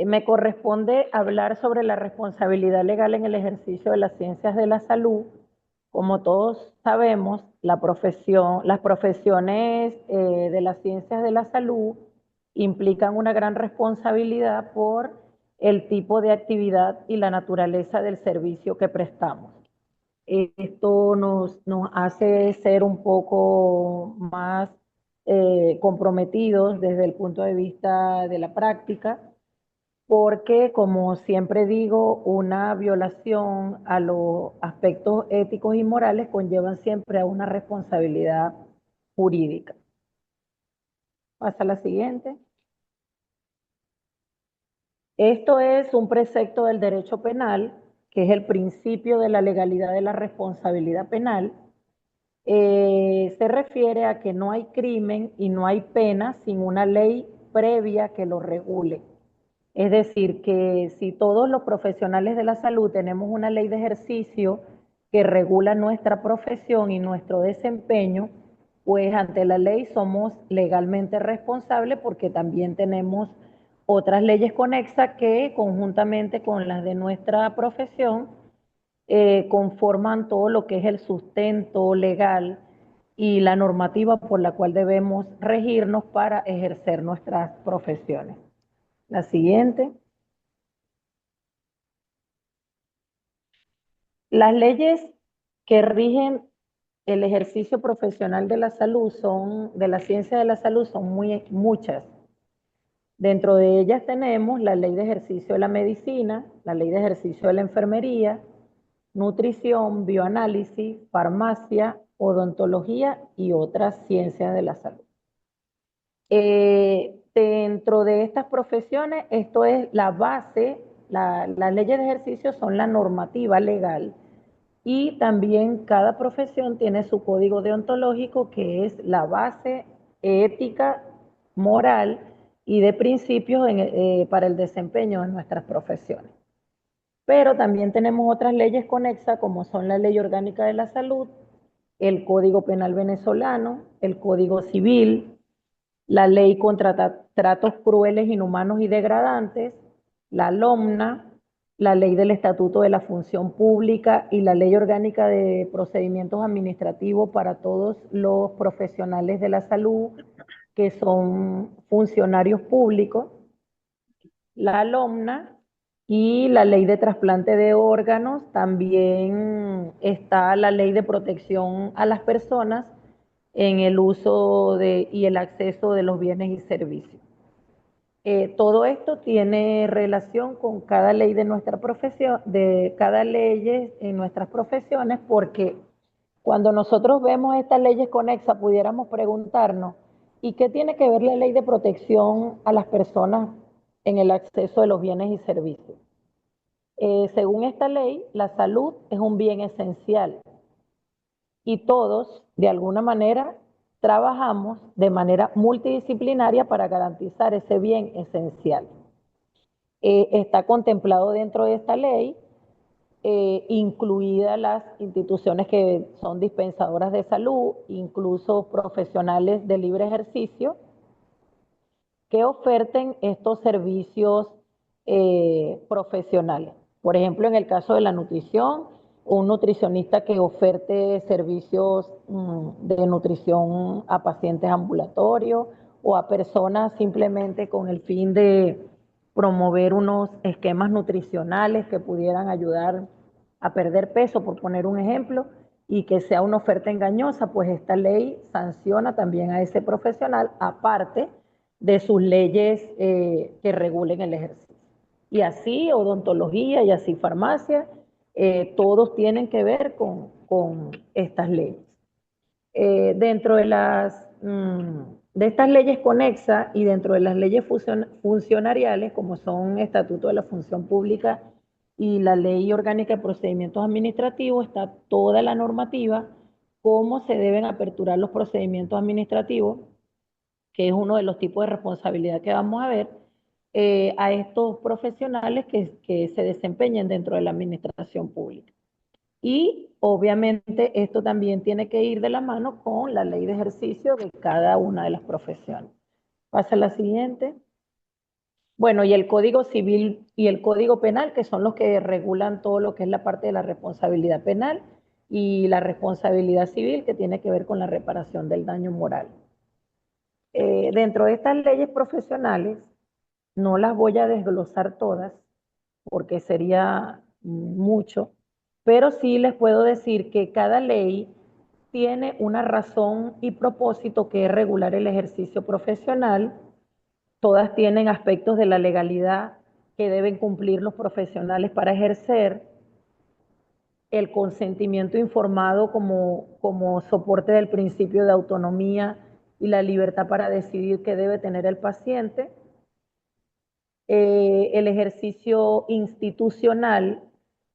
Me corresponde hablar sobre la responsabilidad legal en el ejercicio de las ciencias de la salud. Como todos sabemos, las profesiones de las ciencias de la salud implican una gran responsabilidad por el tipo de actividad y la naturaleza del servicio que prestamos. Esto nos hace ser un poco más comprometidos desde el punto de vista de la práctica, porque, como siempre digo, una violación a los aspectos éticos y morales conllevan siempre a una responsabilidad jurídica. Pasa a la siguiente. Esto es un precepto del derecho penal, que es el principio de la legalidad de la responsabilidad penal. Se refiere a que no hay crimen y no hay pena sin una ley previa que lo regule. Es decir, que si todos los profesionales de la salud tenemos una ley de ejercicio que regula nuestra profesión y nuestro desempeño, pues ante la ley somos legalmente responsables porque también tenemos otras leyes conexas que conjuntamente con las de nuestra profesión conforman todo lo que es el sustento legal y la normativa por la cual debemos regirnos para ejercer nuestras profesiones. La siguiente. Las leyes que rigen el ejercicio profesional de la salud de la ciencia de la salud son muchas. Dentro de ellas tenemos la ley de ejercicio de la medicina, la ley de ejercicio de la enfermería, nutrición, bioanálisis, farmacia, odontología y otras ciencias de la salud. Dentro de estas profesiones, esto es la base, las leyes de ejercicio son la normativa legal y también cada profesión tiene su código deontológico que es la base ética, moral y de principios para el desempeño de nuestras profesiones. Pero también tenemos otras leyes conexas como son la Ley Orgánica de la Salud, el Código Penal venezolano, el Código Civil, la Ley contra Tratos Crueles, Inhumanos y Degradantes, la LOMNA, la Ley del Estatuto de la Función Pública y la Ley Orgánica de Procedimientos Administrativos para todos los profesionales de la salud que son funcionarios públicos, la LOMNA y la Ley de Trasplante de Órganos. También está la Ley de Protección a las Personas en el uso y el acceso de los bienes y servicios. Todo esto tiene relación con cada ley de nuestra profesión, de cada ley en nuestras profesiones, porque cuando nosotros vemos estas leyes conexas, pudiéramos preguntarnos, ¿y qué tiene que ver la ley de protección a las personas en el acceso de los bienes y servicios? Según esta ley, la salud es un bien esencial y todos, de alguna manera, trabajamos de manera multidisciplinaria para garantizar ese bien esencial. Está contemplado dentro de esta ley, incluidas las instituciones que son dispensadoras de salud, incluso profesionales de libre ejercicio, que oferten estos servicios profesionales. Por ejemplo, en el caso de la nutrición, un nutricionista que oferte servicios de nutrición a pacientes ambulatorios o a personas simplemente con el fin de promover unos esquemas nutricionales que pudieran ayudar a perder peso, por poner un ejemplo, y que sea una oferta engañosa, pues esta ley sanciona también a ese profesional, aparte de sus leyes que regulen el ejercicio. Y así odontología y así farmacia, todos tienen que ver con estas leyes. Dentro de estas leyes conexas y dentro de las leyes funcionariales, como son Estatuto de la Función Pública y la Ley Orgánica de Procedimientos Administrativos, está toda la normativa, cómo se deben aperturar los procedimientos administrativos, que es uno de los tipos de responsabilidad que vamos a ver, a estos profesionales que se desempeñen dentro de la administración pública. Y obviamente esto también tiene que ir de la mano con la ley de ejercicio de cada una de las profesiones. Pasa a la siguiente. Bueno, y el Código Civil y el Código Penal, que son los que regulan todo lo que es la parte de la responsabilidad penal y la responsabilidad civil, que tiene que ver con la reparación del daño moral. Dentro de estas leyes profesionales, no las voy a desglosar todas, porque sería mucho, pero sí les puedo decir que cada ley tiene una razón y propósito que es regular el ejercicio profesional. Todas tienen aspectos de la legalidad que deben cumplir los profesionales para ejercer, el consentimiento informado como soporte del principio de autonomía y la libertad para decidir qué debe tener el paciente, el ejercicio institucional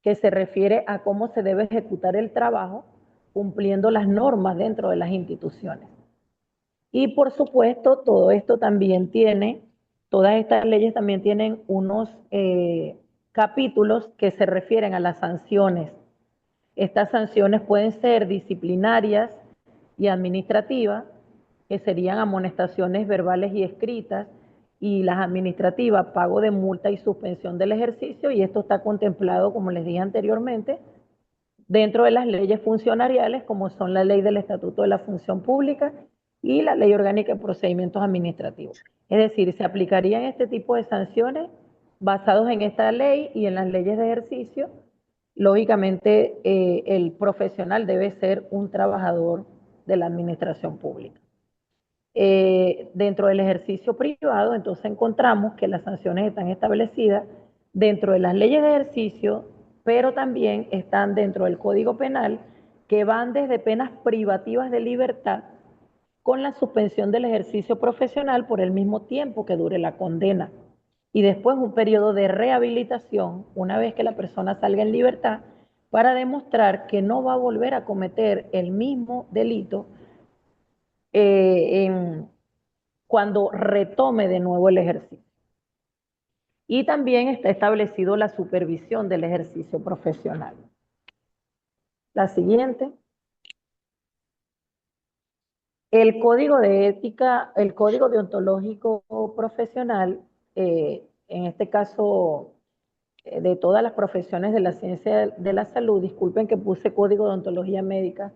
que se refiere a cómo se debe ejecutar el trabajo cumpliendo las normas dentro de las instituciones. Y por supuesto, todo esto también tiene, todas estas leyes también tienen unos capítulos que se refieren a las sanciones. Estas sanciones pueden ser disciplinarias y administrativas, que serían amonestaciones verbales y escritas, y las administrativas, pago de multa y suspensión del ejercicio, y esto está contemplado, como les dije anteriormente, dentro de las leyes funcionariales, como son la ley del Estatuto de la Función Pública y la ley orgánica de procedimientos administrativos. Es decir, se aplicarían este tipo de sanciones basados en esta ley y en las leyes de ejercicio. Lógicamente, el profesional debe ser un trabajador de la administración pública. Dentro del ejercicio privado, entonces encontramos que las sanciones están establecidas dentro de las leyes de ejercicio, pero también están dentro del Código Penal, que van desde penas privativas de libertad con la suspensión del ejercicio profesional por el mismo tiempo que dure la condena. Y después un periodo de rehabilitación, una vez que la persona salga en libertad, para demostrar que no va a volver a cometer el mismo delito en, cuando retome de nuevo el ejercicio. Y también está establecido la supervisión del ejercicio profesional. La siguiente. El código de ética, el código deontológico profesional, en este caso de todas las profesiones de la ciencia de la salud, disculpen que puse código de ontología médica,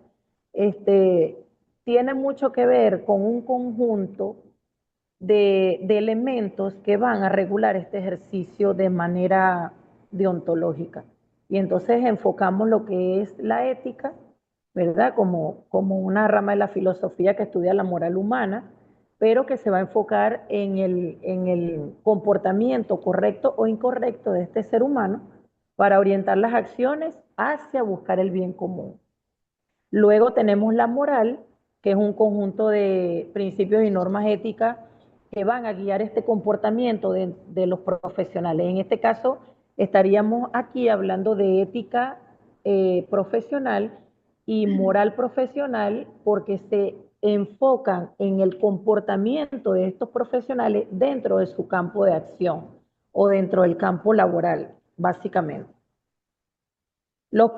tiene mucho que ver con un conjunto de elementos que van a regular este ejercicio de manera deontológica. Y entonces enfocamos lo que es la ética, ¿verdad? Como una rama de la filosofía que estudia la moral humana, pero que se va a enfocar en el comportamiento correcto o incorrecto de este ser humano para orientar las acciones hacia buscar el bien común. Luego tenemos la moral, que es un conjunto de principios y normas éticas que van a guiar este comportamiento de los profesionales. En este caso, estaríamos aquí hablando de ética profesional y moral profesional porque se enfocan en el comportamiento de estos profesionales dentro de su campo de acción o dentro del campo laboral, básicamente. Los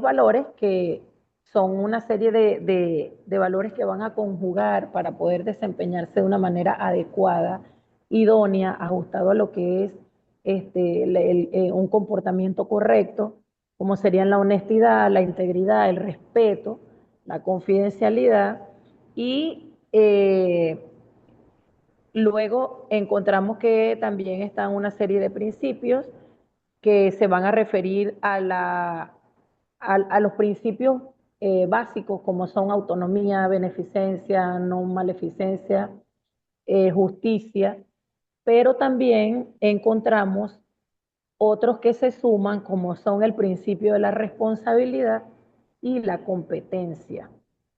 valores que son una serie de valores que van a conjugar para poder desempeñarse de una manera adecuada, idónea, ajustado a lo que es un comportamiento correcto, como serían la honestidad, la integridad, el respeto, la confidencialidad y luego encontramos que también están una serie de principios que se van a referir a los principios básicos como son autonomía, beneficencia, no maleficencia, justicia, pero también encontramos otros que se suman como son el principio de la responsabilidad y la competencia,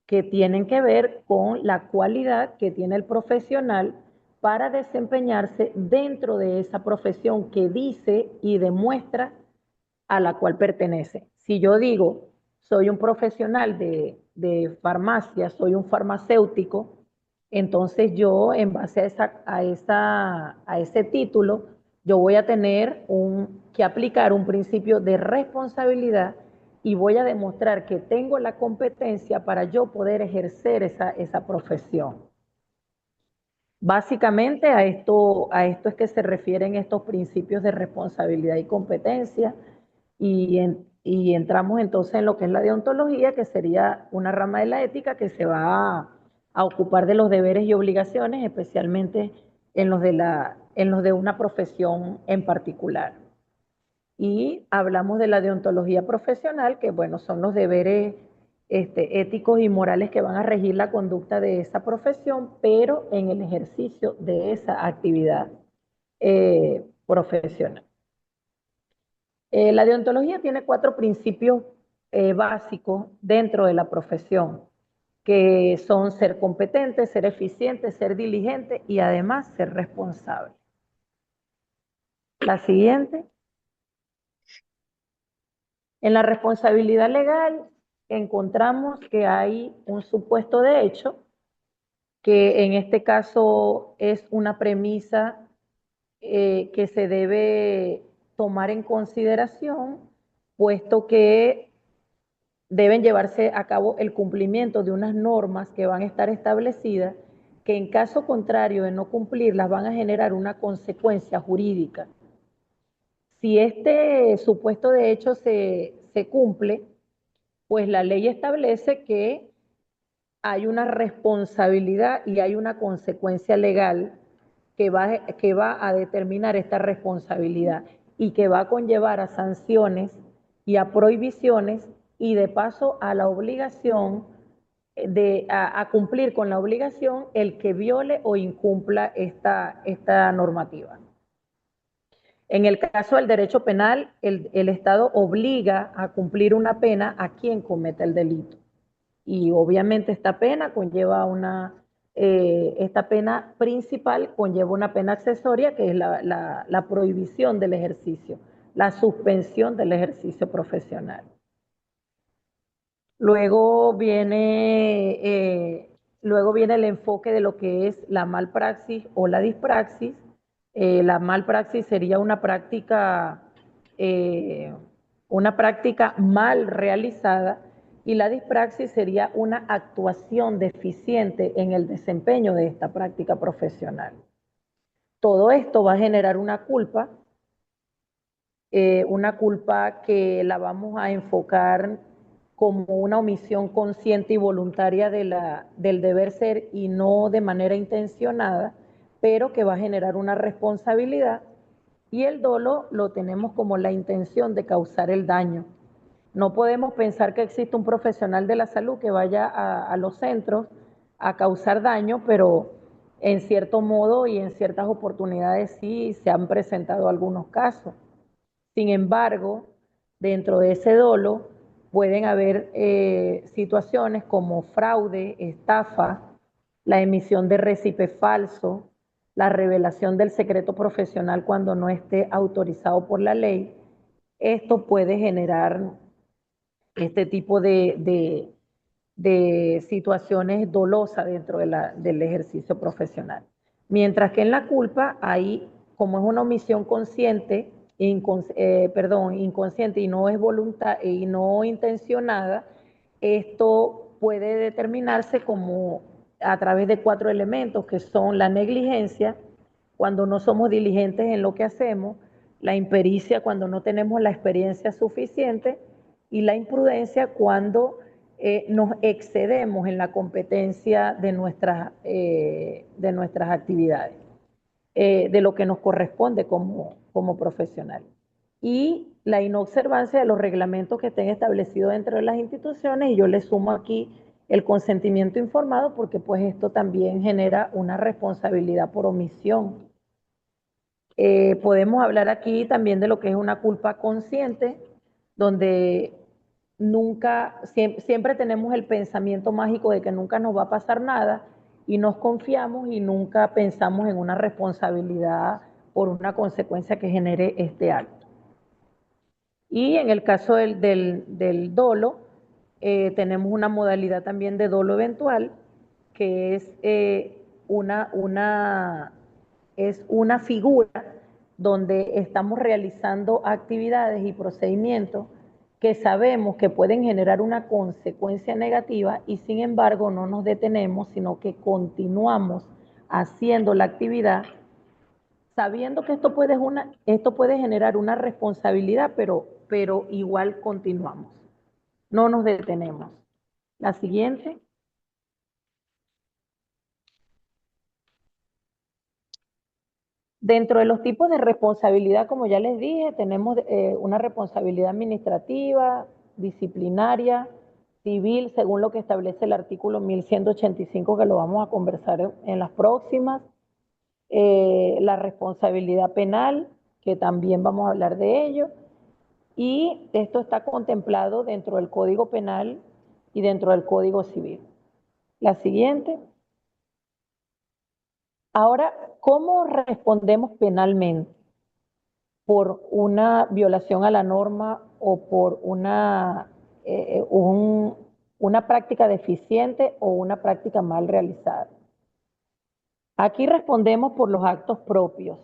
que tienen que ver con la cualidad que tiene el profesional para desempeñarse dentro de esa profesión que dice y demuestra a la cual pertenece. Si yo digo, soy un profesional de farmacia, soy un farmacéutico, entonces yo en base a ese título, yo voy a tener que aplicar un principio de responsabilidad y voy a demostrar que tengo la competencia para yo poder ejercer esa profesión. Básicamente a esto es que se refieren estos principios de responsabilidad y competencia y entramos entonces en lo que es la deontología, que sería una rama de la ética que se va a ocupar de los deberes y obligaciones, especialmente en los de una profesión en particular. Y hablamos de la deontología profesional, que bueno, son los deberes éticos y morales que van a regir la conducta de esa profesión, pero en el ejercicio de esa actividad profesional. La deontología tiene 4 principios básicos dentro de la profesión, que son ser competente, ser eficiente, ser diligente y además ser responsable. La siguiente. En la responsabilidad legal encontramos que hay un supuesto de hecho, que en este caso es una premisa que se debe tomar en consideración, puesto que deben llevarse a cabo el cumplimiento de unas normas que van a estar establecidas, que en caso contrario de no cumplirlas van a generar una consecuencia jurídica. Si este supuesto de hecho se cumple, pues la ley establece que hay una responsabilidad y hay una consecuencia legal que va a determinar esta responsabilidad y que va a conllevar a sanciones y a prohibiciones y de paso a la obligación a cumplir con la obligación el que viole o incumpla esta normativa. En el caso del derecho penal, el Estado obliga a cumplir una pena a quien cometa el delito. Y obviamente esta pena conlleva esta pena principal conlleva una pena accesoria que es la prohibición del ejercicio, la suspensión del ejercicio profesional. Luego luego viene el enfoque de lo que es la malpraxis o la dispraxis. La malpraxis sería una práctica mal realizada y la dispraxis sería una actuación deficiente en el desempeño de esta práctica profesional. Todo esto va a generar una culpa que la vamos a enfocar como una omisión consciente y voluntaria del deber ser y no de manera intencionada, pero que va a generar una responsabilidad. Y el dolo lo tenemos como la intención de causar el daño. No podemos pensar que existe un profesional de la salud que vaya a los centros a causar daño, pero en cierto modo y en ciertas oportunidades sí se han presentado algunos casos. Sin embargo, dentro de ese dolo pueden haber situaciones como fraude, estafa, la emisión de récipe falso, la revelación del secreto profesional cuando no esté autorizado por la ley. Esto puede generar este tipo de situaciones dolosas dentro del ejercicio profesional. Mientras que en la culpa, ahí, como es una omisión consciente, inconsciente y no es voluntad y no intencionada, esto puede determinarse como a través de 4 elementos que son la negligencia, cuando no somos diligentes en lo que hacemos, la impericia cuando no tenemos la experiencia suficiente y la imprudencia cuando nos excedemos en la competencia de nuestras actividades, de lo que nos corresponde como profesional. Y la inobservancia de los reglamentos que estén establecidos dentro de las instituciones, y yo le sumo aquí el consentimiento informado porque pues esto también genera una responsabilidad por omisión. Podemos hablar aquí también de lo que es una culpa consciente, donde siempre tenemos el pensamiento mágico de que nunca nos va a pasar nada y nos confiamos y nunca pensamos en una responsabilidad por una consecuencia que genere este acto. Y en el caso del dolo, tenemos una modalidad también de dolo eventual, que es es una figura donde estamos realizando actividades y procedimientos que sabemos que pueden generar una consecuencia negativa y sin embargo no nos detenemos, sino que continuamos haciendo la actividad, sabiendo que esto puede generar una responsabilidad, pero igual continuamos. No nos detenemos. La siguiente. Dentro de los tipos de responsabilidad, como ya les dije, tenemos una responsabilidad administrativa, disciplinaria, civil, según lo que establece el artículo 1185, que lo vamos a conversar en las próximas. La responsabilidad penal, que también vamos a hablar de ello. Y esto está contemplado dentro del Código Penal y dentro del Código Civil. La siguiente. Ahora, ¿cómo respondemos penalmente? ¿Por una violación a la norma o por una práctica deficiente o una práctica mal realizada? Aquí respondemos por los actos propios.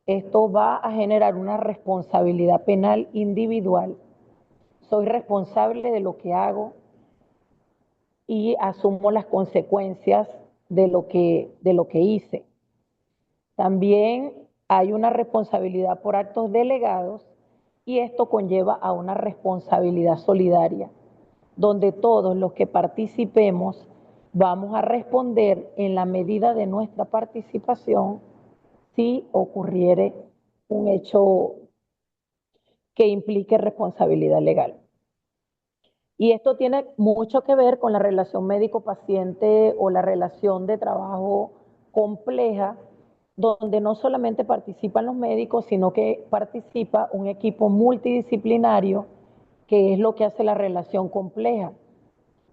Esto va a generar una responsabilidad penal individual. Soy responsable de lo que hago y asumo las consecuencias de lo que hice. También hay una responsabilidad por actos delegados y esto conlleva a una responsabilidad solidaria, donde todos los que participemos vamos a responder en la medida de nuestra participación si ocurriere un hecho que implique responsabilidad legal. Y esto tiene mucho que ver con la relación médico-paciente o la relación de trabajo compleja, donde no solamente participan los médicos, sino que participa un equipo multidisciplinario, que es lo que hace la relación compleja.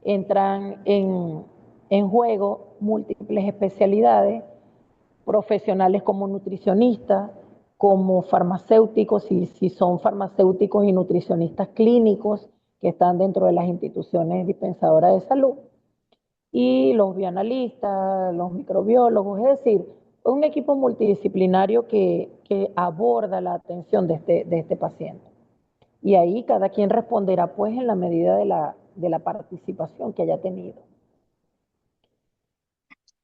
Entran en juego múltiples especialidades, profesionales como nutricionistas, como farmacéuticos, si son farmacéuticos y nutricionistas clínicos que están dentro de las instituciones dispensadoras de salud, y los bioanalistas, los microbiólogos, es decir, un equipo multidisciplinario que aborda la atención de este paciente. Y ahí cada quien responderá pues en la medida de la participación que haya tenido.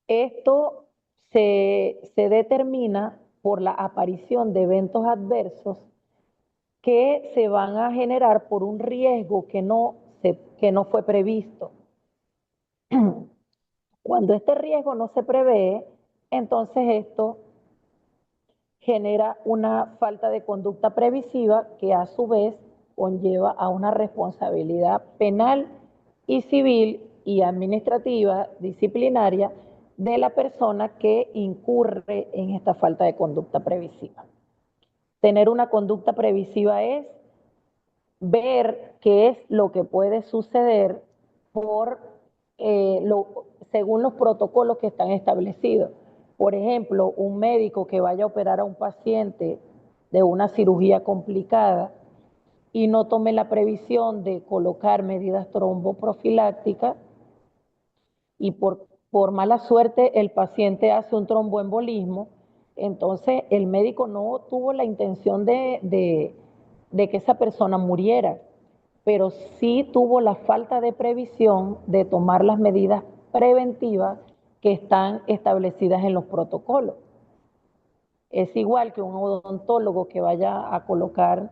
Esto se determina por la aparición de eventos adversos que se van a generar por un riesgo que no fue previsto. Cuando este riesgo no se prevé, entonces esto genera una falta de conducta previsiva que a su vez conlleva a una responsabilidad penal y civil y administrativa, disciplinaria, de la persona que incurre en esta falta de conducta previsiva. Tener una conducta previsiva es ver qué es lo que puede suceder según los protocolos que están establecidos. Por ejemplo, un médico que vaya a operar a un paciente de una cirugía complicada y no tome la previsión de colocar medidas tromboprofilácticas y por mala suerte el paciente hace un tromboembolismo, entonces el médico no tuvo la intención de que esa persona muriera, pero sí tuvo la falta de previsión de tomar las medidas preventivas que están establecidas en los protocolos. Es igual que un odontólogo que vaya a colocar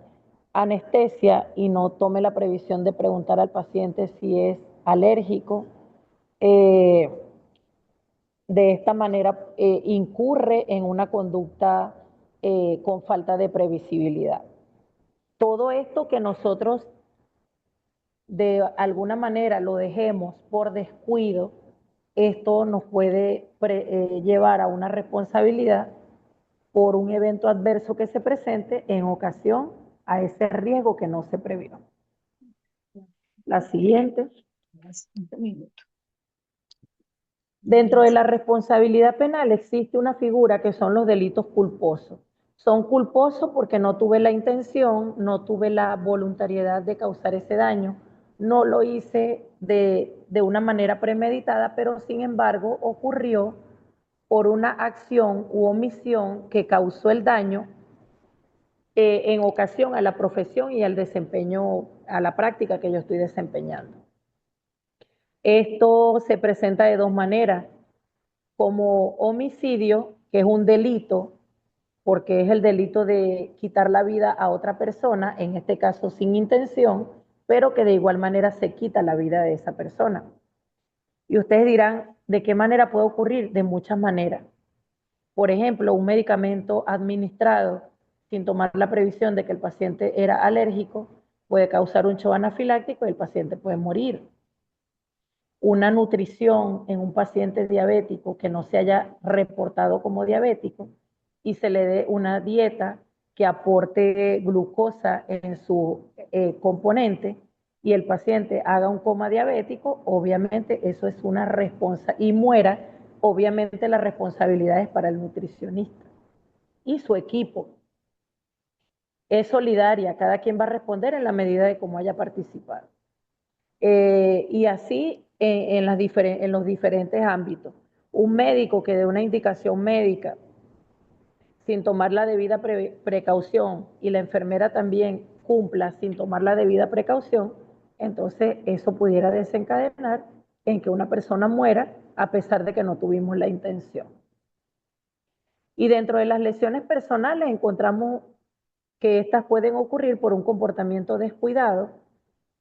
anestesia y no tome la previsión de preguntar al paciente si es alérgico. De esta manera incurre en una conducta con falta de previsibilidad. Todo esto que nosotros de alguna manera lo dejemos por descuido, esto nos puede llevar a una responsabilidad por un evento adverso que se presente en ocasión a ese riesgo que no se previó. La siguiente. Dentro de la responsabilidad penal existe una figura que son los delitos culposos. Son culposos porque no tuve la intención, no tuve la voluntariedad de causar ese daño, no lo hice de una manera premeditada, pero sin embargo ocurrió por una acción u omisión que causó el daño en ocasión a la profesión y al desempeño, a la práctica que yo estoy desempeñando. Esto se presenta de dos maneras. como homicidio, que es un delito, porque es el delito de quitar la vida a otra persona, en este caso sin intención, pero que de igual manera se quita la vida de esa persona. Y ustedes dirán, ¿de qué manera puede ocurrir? De muchas maneras. Por ejemplo, un medicamento administrado sin tomar la previsión de que el paciente era alérgico puede causar un shock anafiláctico y el paciente puede morir. Una nutrición en un paciente diabético que no se haya reportado como diabético y se le dé una dieta que aporte glucosa en su componente y el paciente haga un coma diabético, obviamente eso es una responsabilidad y muera, obviamente la responsabilidad es para el nutricionista y su equipo. Es solidaria, cada quien va a responder en la medida de cómo haya participado. Y así en los diferentes ámbitos. Un médico que dé una indicación médica sin tomar la debida precaución y la enfermera también cumpla sin tomar la debida precaución, entonces eso pudiera desencadenar en que una persona muera a pesar de que no tuvimos la intención. Y dentro de las lesiones personales encontramos que estas pueden ocurrir por un comportamiento descuidado,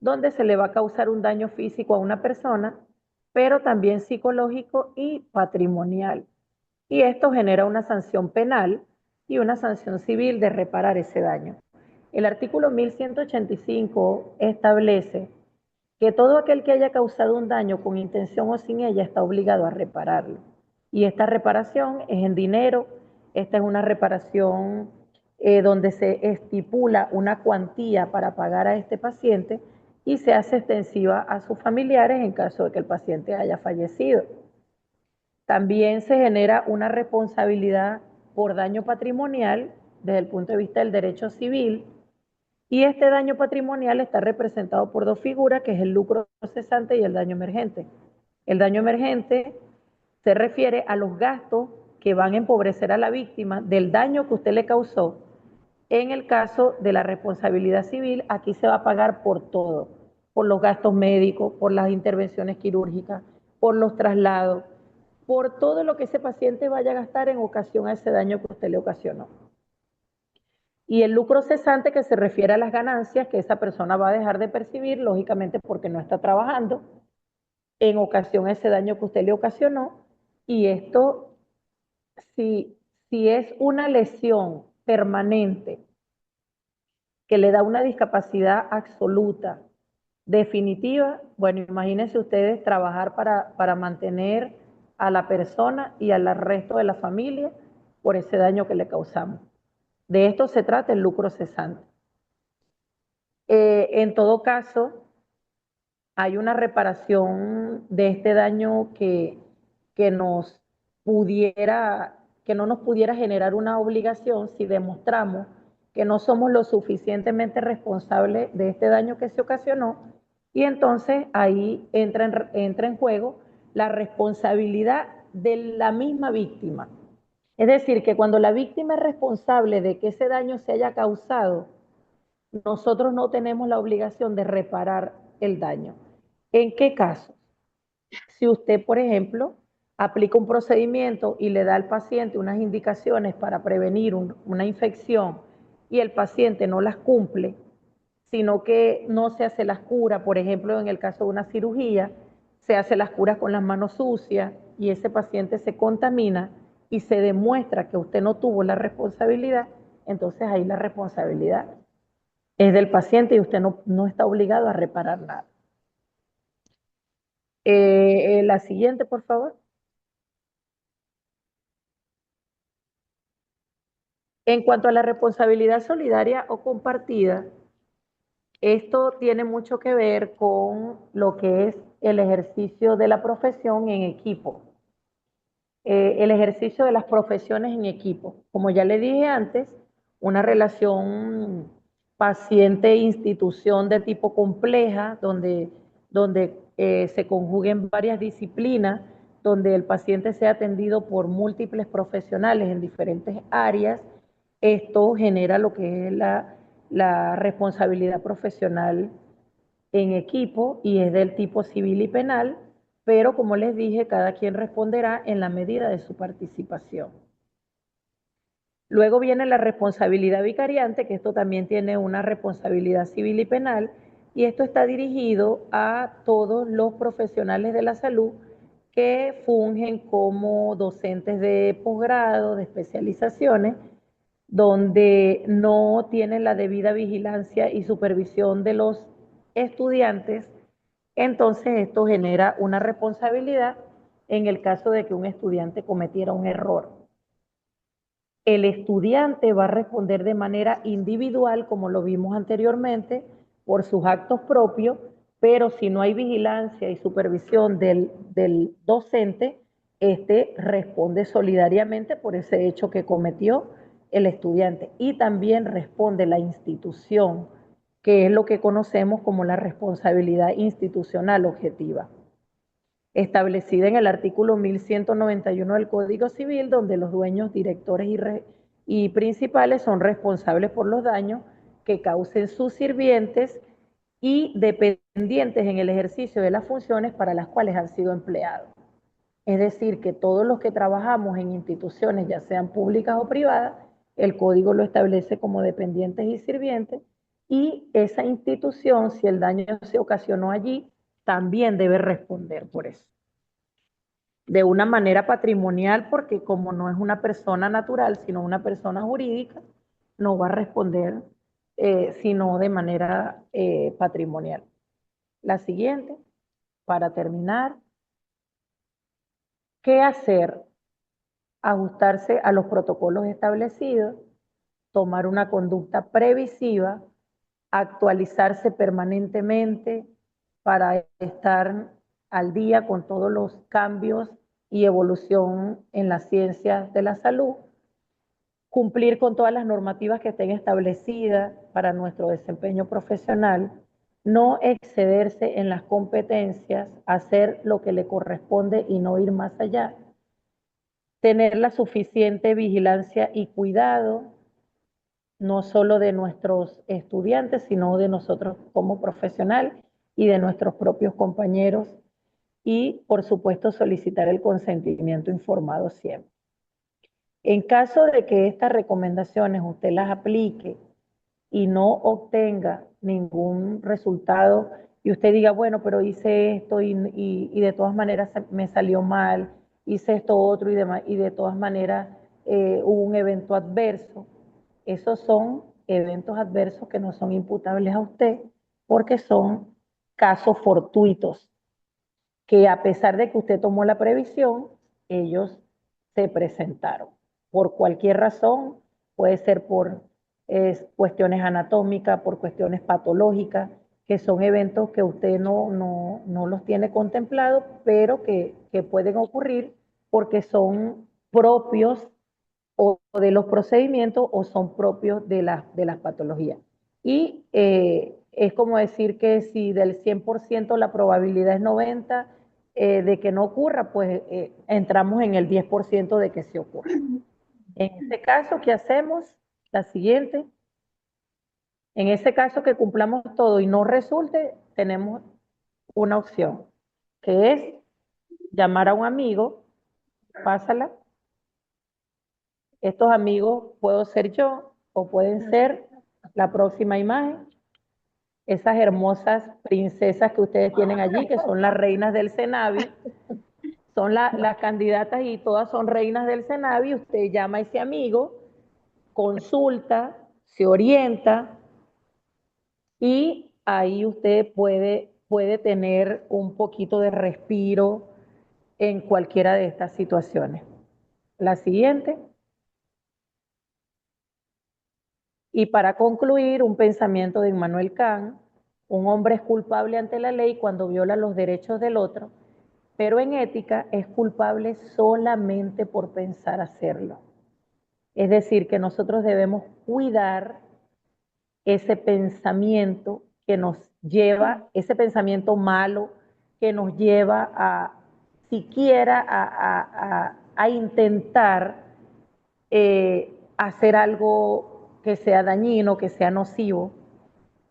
donde se le va a causar un daño físico a una persona, pero también psicológico y patrimonial. Y esto genera una sanción penal y una sanción civil de reparar ese daño. El artículo 1185 establece que todo aquel que haya causado un daño con intención o sin ella está obligado a repararlo. Y esta reparación es en dinero, esta es una reparación donde se estipula una cuantía para pagar a este paciente y se hace extensiva a sus familiares en caso de que el paciente haya fallecido. También se genera una responsabilidad por daño patrimonial desde el punto de vista del derecho civil y este daño patrimonial está representado por dos figuras, que es el lucro cesante y el daño emergente. El daño emergente se refiere a los gastos que van a empobrecer a la víctima del daño que usted le causó. En el caso de la responsabilidad civil, aquí se va a pagar por todo, por los gastos médicos, por las intervenciones quirúrgicas, por los traslados, por todo lo que ese paciente vaya a gastar en ocasión a ese daño que usted le ocasionó. Y el lucro cesante, que se refiere a las ganancias que esa persona va a dejar de percibir, lógicamente porque no está trabajando, en ocasión a ese daño que usted le ocasionó. Y esto, si es una lesión permanente que le da una discapacidad absoluta, definitiva, bueno, imagínense ustedes trabajar para mantener a la persona y al resto de la familia por ese daño que le causamos. De esto se trata el lucro cesante. En todo caso, hay una reparación de este daño que nos pudiera, que no nos pudiera generar una obligación si demostramos que no somos lo suficientemente responsables de este daño que se ocasionó, y entonces ahí entra en juego la responsabilidad de la misma víctima. Es decir, que cuando la víctima es responsable de que ese daño se haya causado, nosotros no tenemos la obligación de reparar el daño. ¿En qué caso? Si usted, por ejemplo, aplica un procedimiento y le da al paciente unas indicaciones para prevenir una infección y el paciente no las cumple, sino que no se hace las curas, por ejemplo, en el caso de una cirugía, se hace las curas con las manos sucias y ese paciente se contamina y se demuestra que usted no tuvo la responsabilidad, entonces ahí la responsabilidad es del paciente y usted no está obligado a reparar nada. La siguiente, por favor. En cuanto a la responsabilidad solidaria o compartida, esto tiene mucho que ver con lo que es el ejercicio de la profesión en equipo. El ejercicio de las profesiones en equipo. Como ya le dije antes, una relación paciente-institución de tipo compleja, donde se conjuguen varias disciplinas, donde el paciente sea atendido por múltiples profesionales en diferentes áreas. Esto genera lo que es la responsabilidad profesional en equipo y es del tipo civil y penal, pero como les dije, cada quien responderá en la medida de su participación. Luego viene la responsabilidad vicariante, que esto también tiene una responsabilidad civil y penal, y esto está dirigido a todos los profesionales de la salud que fungen como docentes de posgrado, de especializaciones, donde no tienen la debida vigilancia y supervisión de los estudiantes. Entonces esto genera una responsabilidad en el caso de que un estudiante cometiera un error. El estudiante va a responder de manera individual, como lo vimos anteriormente, por sus actos propios, pero si no hay vigilancia y supervisión del docente, este responde solidariamente por ese hecho que cometió el estudiante. Y también responde la institución, que es lo que conocemos como la responsabilidad institucional objetiva, establecida en el artículo 1191 del Código Civil, donde los dueños, directores y principales son responsables por los daños que causen sus sirvientes y dependientes en el ejercicio de las funciones para las cuales han sido empleados. Es decir, que todos los que trabajamos en instituciones, ya sean públicas o privadas, el código lo establece como dependientes y sirvientes, y esa institución, si el daño se ocasionó allí, también debe responder por eso. De una manera patrimonial, porque como no es una persona natural, sino una persona jurídica, no va a responder sino de manera patrimonial. La siguiente, para terminar, ¿qué hacer? Ajustarse a los protocolos establecidos, tomar una conducta previsiva, actualizarse permanentemente para estar al día con todos los cambios y evolución en las ciencias de la salud, cumplir con todas las normativas que estén establecidas para nuestro desempeño profesional, no excederse en las competencias, hacer lo que le corresponde y no ir más allá, tener la suficiente vigilancia y cuidado, no solo de nuestros estudiantes, sino de nosotros como profesional y de nuestros propios compañeros, y por supuesto solicitar el consentimiento informado siempre. En caso de que estas recomendaciones usted las aplique y no obtenga ningún resultado y usted diga, bueno, pero hice esto y de todas maneras me salió mal, hice esto otro y de todas maneras hubo un evento adverso, esos son eventos adversos que no son imputables a usted porque son casos fortuitos que a pesar de que usted tomó la previsión, ellos se presentaron. Por cualquier razón, puede ser por cuestiones anatómicas, por cuestiones patológicas, que son eventos que usted no los tiene contemplados, pero que pueden ocurrir porque son propios o de los procedimientos o son propios de las patologías. Y es como decir que si del 100% la probabilidad es 90 de que no ocurra, pues entramos en el 10% de que sí ocurra. En ese caso, ¿qué hacemos? La siguiente. En ese caso que cumplamos todo y no resulte, tenemos una opción, que es llamar a un amigo, pásala. Estos amigos puedo ser yo o pueden ser la próxima imagen, esas hermosas princesas que ustedes tienen allí, que son las reinas del Cenavi, son las candidatas y todas son reinas del Cenavi. Usted llama a ese amigo, consulta, se orienta y ahí usted puede tener un poquito de respiro en cualquiera de estas situaciones. La siguiente. Y para concluir, un pensamiento de Immanuel Kant: un hombre es culpable ante la ley cuando viola los derechos del otro, pero en ética es culpable solamente por pensar hacerlo. Es decir, que nosotros debemos cuidar ese pensamiento que nos lleva, ese pensamiento malo que nos lleva a siquiera a intentar hacer algo que sea dañino, que sea nocivo,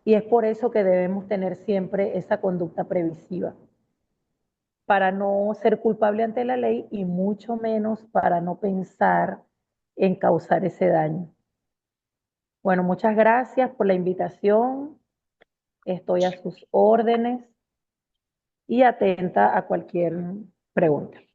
y es por eso que debemos tener siempre esa conducta previsiva. para no ser culpable ante la ley y mucho menos para no pensar en causar ese daño. Bueno, muchas gracias por la invitación. Estoy a sus órdenes y atenta a cualquier pregunta.